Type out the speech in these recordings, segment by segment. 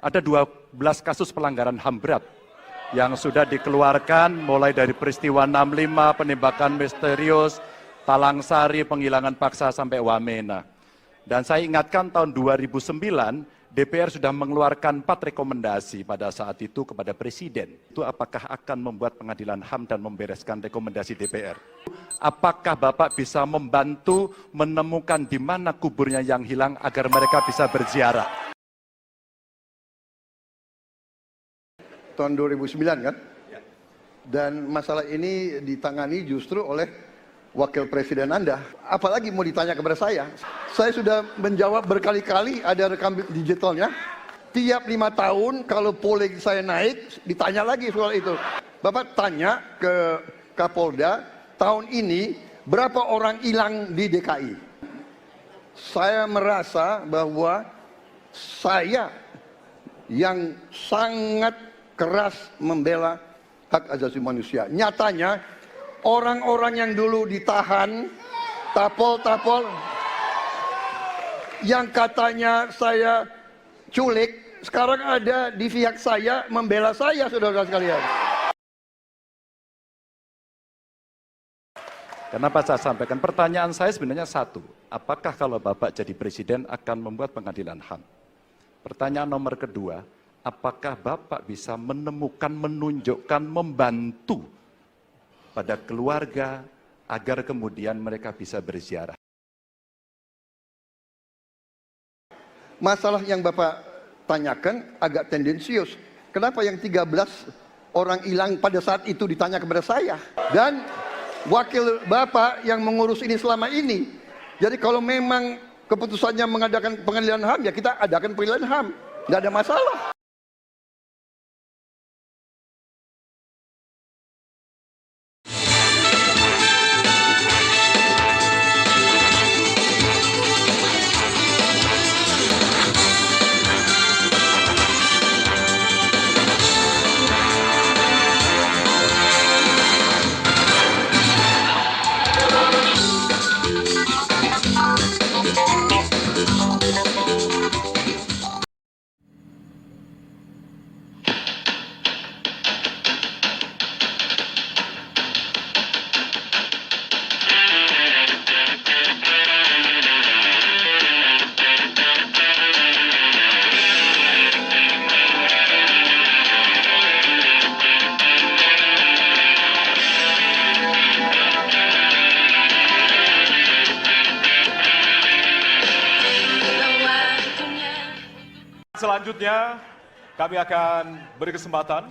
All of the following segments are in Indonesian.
Ada 12 kasus pelanggaran HAM berat yang sudah dikeluarkan mulai dari peristiwa 65, penembakan misterius, Talang Sari, penghilangan paksa sampai Wamena. Dan saya ingatkan tahun 2009, DPR sudah mengeluarkan 4 rekomendasi pada saat itu kepada Presiden. Itu apakah akan membuat pengadilan HAM dan membereskan rekomendasi DPR? Apakah Bapak bisa membantu menemukan di mana kuburnya yang hilang agar mereka bisa berziarah? Tahun 2009 kan? Dan masalah ini ditangani justru oleh Wakil Presiden Anda. Apalagi mau ditanya kepada saya? Saya sudah menjawab berkali-kali, ada rekam digitalnya. Tiap 5 tahun kalau polling saya naik, ditanya lagi soal itu. Bapak tanya ke Kapolda, tahun ini berapa orang hilang di DKI? Saya merasa bahwa saya yang sangat keras membela hak asasi manusia. Nyatanya orang-orang yang dulu ditahan, tapol-tapol, yang katanya saya culik, sekarang ada di pihak saya membela saya, saudara-saudara sekalian. Kenapa saya sampaikan? Pertanyaan saya sebenarnya satu, apakah kalau Bapak jadi Presiden akan membuat pengadilan HAM? Pertanyaan nomor kedua, apakah Bapak bisa menemukan, menunjukkan, membantu pada keluarga agar kemudian mereka bisa berziarah? Masalah yang Bapak tanyakan agak tendensius. Kenapa yang 13 orang hilang pada saat itu ditanya kepada saya? Dan wakil Bapak yang mengurus ini selama ini. Jadi kalau memang keputusannya mengadakan pengadilan HAM, ya kita adakan pengadilan HAM. Nggak ada masalah. Selanjutnya, kami akan beri kesempatan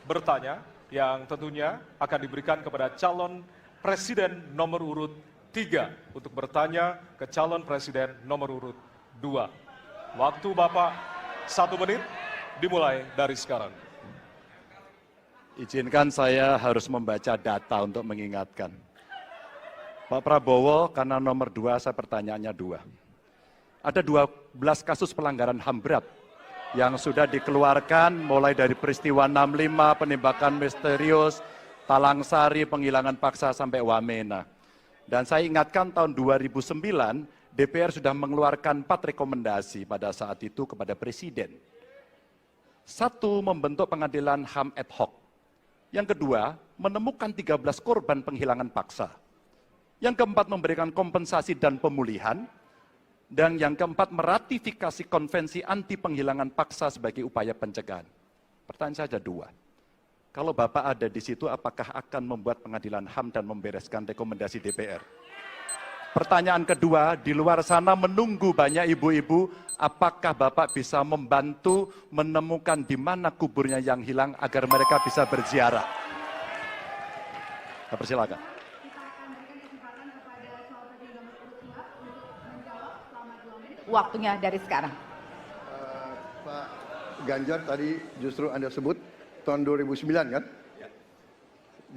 bertanya yang tentunya akan diberikan kepada calon presiden nomor urut 3 untuk bertanya ke calon presiden nomor urut 2. Waktu Bapak 1 menit dimulai dari sekarang. Izinkan saya harus membaca data untuk mengingatkan. Pak Prabowo, karena nomor 2, saya pertanyaannya 2. Ada 12 kasus pelanggaran HAM berat yang sudah dikeluarkan mulai dari peristiwa 65, penembakan misterius, Talang Sari, penghilangan paksa sampai Wamena. Dan saya ingatkan tahun 2009, DPR sudah mengeluarkan 4 rekomendasi pada saat itu kepada Presiden. 1, membentuk pengadilan HAM ad hoc. Yang kedua, menemukan 13 korban penghilangan paksa. Yang keempat, memberikan kompensasi dan pemulihan. Dan yang keempat, meratifikasi konvensi anti penghilangan paksa sebagai upaya pencegahan. Pertanyaan saya ada 2. Kalau Bapak ada di situ, apakah akan membuat pengadilan HAM dan membereskan rekomendasi DPR? Pertanyaan kedua, di luar sana menunggu banyak ibu-ibu, apakah Bapak bisa membantu menemukan di mana kuburnya yang hilang agar mereka bisa berziarah? Saya persilakan. Waktunya dari sekarang. Pak Ganjar tadi justru Anda sebut tahun 2009 kan? Ya.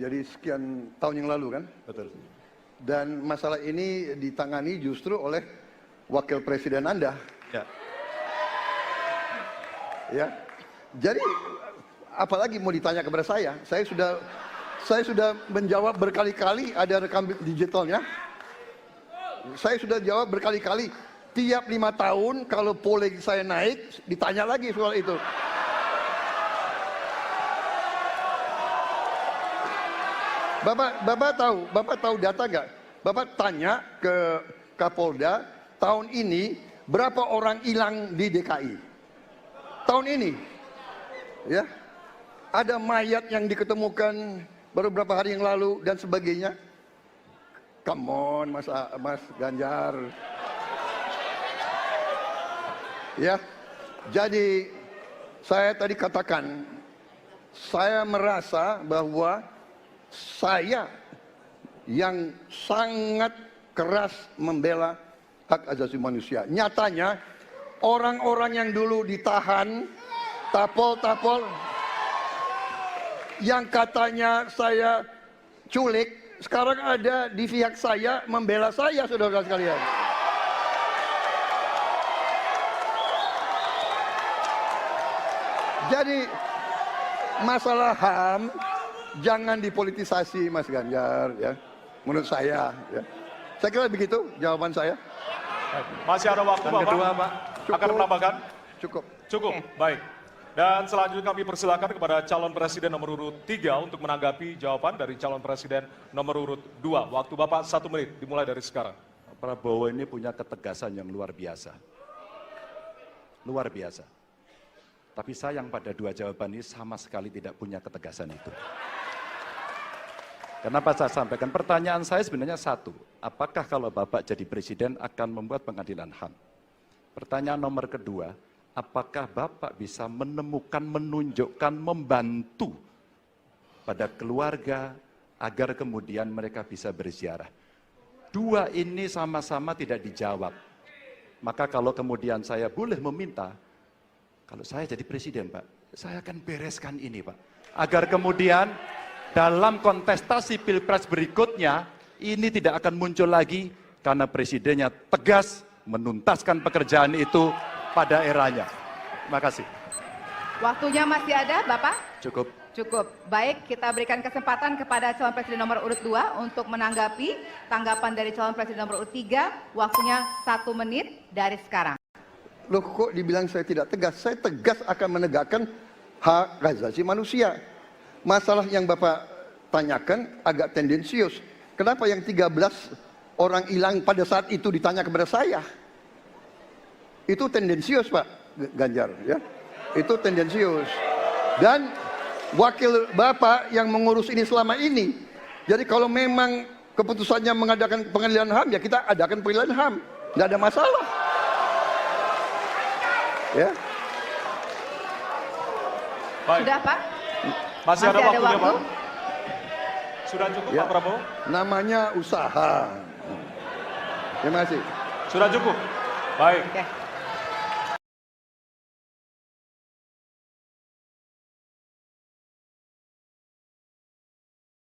Jadi sekian tahun yang lalu kan? Betul. Dan masalah ini ditangani justru oleh Wakil Presiden Anda. Ya. Ya. Jadi apalagi mau ditanya kepada saya? Saya sudah menjawab berkali-kali, ada rekam digitalnya. Saya sudah jawab berkali-kali. tiap 5 tahun kalau polling saya naik, ditanya lagi soal itu. Bapak tahu data nggak? Bapak tanya ke Kapolda, tahun ini berapa orang hilang di DKI? Tahun ini, ya, ada mayat yang diketemukan baru beberapa hari yang lalu dan sebagainya. Come on, Mas Ganjar. Ya, jadi saya tadi katakan, saya merasa bahwa saya yang sangat keras membela hak asasi manusia. Nyatanya orang-orang yang dulu ditahan, tapol-tapol, yang katanya saya culik, sekarang ada di pihak saya membela saya, saudara sekalian. Jadi masalah HAM jangan dipolitisasi, Mas Ganjar, ya. Menurut saya, ya. Saya kira begitu jawaban saya. Masih ada waktu, Dan Bapak? kedua, Pak. Akan menambahkan? Cukup. Cukup, baik. Dan selanjutnya kami persilakan kepada calon presiden nomor urut 3 untuk menanggapi jawaban dari calon presiden nomor urut 2. Waktu Bapak 1 menit, dimulai dari sekarang. Pak Prabowo ini punya ketegasan yang luar biasa. Luar biasa. Tapi sayang pada dua jawaban ini sama sekali tidak punya ketegasan itu. Kenapa saya sampaikan? Pertanyaan saya sebenarnya satu. Apakah kalau Bapak jadi presiden akan membuat pengadilan HAM? Pertanyaan nomor kedua, apakah Bapak bisa menemukan, menunjukkan, membantu pada keluarga agar kemudian mereka bisa berziarah? Dua ini sama-sama tidak dijawab. Maka kalau kemudian saya boleh meminta, kalau saya jadi presiden, Pak, saya akan bereskan ini, Pak. Agar kemudian dalam kontestasi pilpres berikutnya, ini tidak akan muncul lagi karena presidennya tegas menuntaskan pekerjaan itu pada eranya. Terima kasih. Waktunya masih ada, Bapak? Cukup. Cukup. Baik, kita berikan kesempatan kepada calon presiden nomor urut 2 untuk menanggapi tanggapan dari calon presiden nomor urut 3. Waktunya 1 menit dari sekarang. Loh, kok dibilang saya tidak tegas? Saya tegas akan menegakkan hak asasi manusia. Masalah yang Bapak tanyakan agak tendensius. Kenapa yang 13 orang hilang pada saat itu ditanya kepada saya? Itu tendensius, Pak Ganjar, ya. Itu tendensius. Dan wakil Bapak yang mengurus ini selama ini. Jadi kalau memang keputusannya mengadakan pengadilan HAM, ya kita adakan pengadilan HAM. Nggak ada masalah. Ya. Baik. Sudah, Pak? Masih ada waktunya, waktu? Pak? Sudah cukup, Ya. Pak Prabowo? Namanya usaha. Terima kasih. Sudah cukup? Baik. Oke.